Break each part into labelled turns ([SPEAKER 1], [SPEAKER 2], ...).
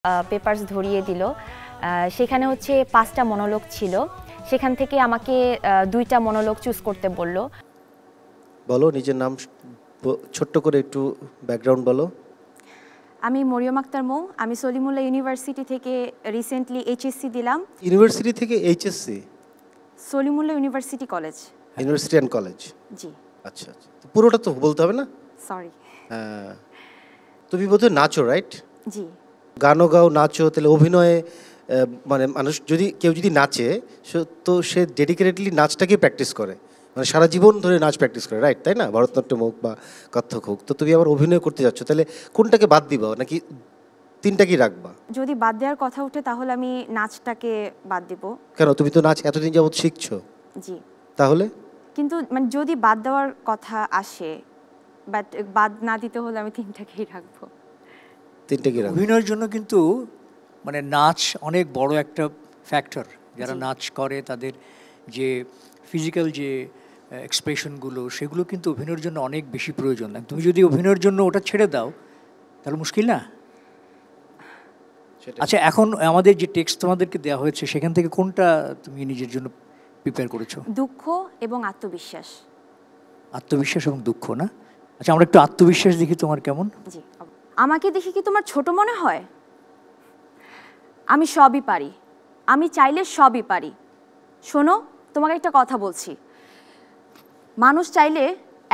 [SPEAKER 1] Papers ধরিয়ে দিল। সেখানে হচ্ছে 5টা মনোলগ ছিল, সেখান থেকে আমাকে 2টা মনোলগ চুজ করতে বলল।
[SPEAKER 2] বলো নিজের নাম ছোট্ট করে একটু ব্যাকগ্রাউন্ড বলো।
[SPEAKER 1] আমি মরিয়ম আক্তার মৌ, আমি সলিমুল্লাহ ইউনিভার্সিটি থেকে রিসেন্টলি এইচএসসি দিলাম।
[SPEAKER 2] ইউনিভার্সিটি থেকে HSC?
[SPEAKER 1] Salimullah university college.
[SPEAKER 2] University and college,
[SPEAKER 1] জি।
[SPEAKER 2] আচ্ছা আচ্ছা, পুরোটা তো বলতে হবে না?
[SPEAKER 1] সরি।
[SPEAKER 2] হ্যাঁ, তুমি বোধহয় নাচো, রাইট?
[SPEAKER 1] জি।
[SPEAKER 2] গানও গাও, নাচো, তাহলে অভিনয়ে মানে মানুষ যদি কেউ যদি নাচে তো সে ডেডিকেটেডলি নাচটাকে প্র্যাকটিস করে, মানে সারা জীবন ধরে নাচ প্র্যাকটিস করে, রাইট? তাই না? ভরতনাট্যম হোক বা কত্থক হোক। তো তুমি আবার অভিনয় করতে যাচ্ছ, তাহলে কোনটাকে বাদ দিবা নাকি তিনটাকেই রাখবা?
[SPEAKER 1] যদি বাদ দেওয়ার কথা ওঠে তাহলে আমি নাচটাকে বাদ দিব।
[SPEAKER 2] কেন? তুমি তো নাচ এতদিন যাবত শিখছো।
[SPEAKER 1] জি।
[SPEAKER 2] তাহলে
[SPEAKER 1] কিন্তু মানে যদি বাদ দেওয়ার কথা আসে, বাট বাদ না দিতে হলে আমি তিনটাকেই রাখবো।
[SPEAKER 2] তিনটাকেই রাখবো।
[SPEAKER 3] অভিনয়ের জন্য কিন্তু মানে নাচ অনেক বড় একটা ফ্যাক্টর। যারা নাচ করে তাদের যে ফিজিক্যাল যে এক্সপ্রেশনগুলো সেগুলো কিন্তু অভিনয়ের জন্য অনেক বেশি প্রয়োজন। তুমি যদি অভিনয়ের জন্য ওটা ছেড়ে দাও তাহলে মুশকিল না? আচ্ছা, এখন আমাদের যে টেক্সট তোমাদেরকে দেওয়া হয়েছে সেখান থেকে কোনটা তুমি নিজের জন্য প্রিপেয়ার করেছো?
[SPEAKER 1] দুঃখ এবং আত্মবিশ্বাস।
[SPEAKER 3] আত্মবিশ্বাস এবং দুঃখ, না? আচ্ছা, আমরা একটু আত্মবিশ্বাস দেখি তোমার কেমন।
[SPEAKER 1] জি। আমাকে দেখে কি তোমার ছোট মনে হয়? আমি সবই পারি, আমি চাইলে সবই পারি। শোনো, তোমাকে একটা কথা বলছি, মানুষ চাইলে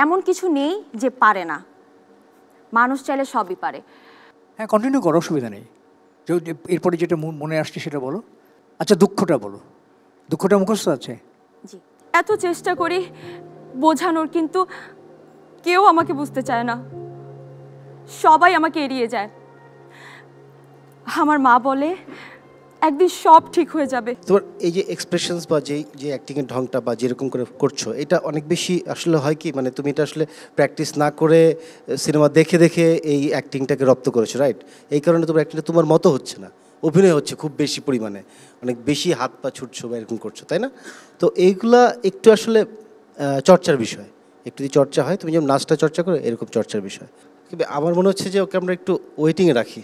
[SPEAKER 1] এমন কিছু নেই যে পারে না, মানুষ চাইলে সবই পারে।
[SPEAKER 3] হ্যাঁ, কন্টিনিউ করো, অসুবিধা নেই। এরপরে যেটা মনে আসছে সেটা বলো। আচ্ছা, দুঃখটা বলো। দুঃখটা মুখস্থ আছে?
[SPEAKER 1] জি। এত চেষ্টা করি বোঝানোর, কিন্তু কেউ আমাকে বুঝতে চায় না, সবাই আমাকে এড়িয়ে যায়। আমার মা বলে একদিন সব ঠিক হয়ে যাবে।
[SPEAKER 2] তোমার এই যে এক্সপ্রেশনস বা যে অ্যাক্টিংয়ের ঢংটা বা যেরকম করে করছো, এটা অনেক বেশি আসলে হয় কি, মানে তুমি এটা আসলে প্র্যাকটিস না করে সিনেমা দেখে দেখে এই অ্যাক্টিংটাকে রপ্ত করেছো, রাইট? এই কারণে তোমার অ্যাক্টিংটা তোমার মতো হচ্ছে না, অভিনয় হচ্ছে খুব বেশি পরিমাণে, অনেক বেশি হাত পা ছুটছো বা এরকম করছো, তাই না? তো এইগুলা একটু আসলে চর্চার বিষয়। একটু যদি চর্চা হয়, তুমি যেমন নাচটা চর্চা করো, এরকম চর্চার বিষয়। কিন্তু আমার মনে হচ্ছে যে ওকে আমরা একটু ওয়েটিংয়ে রাখি।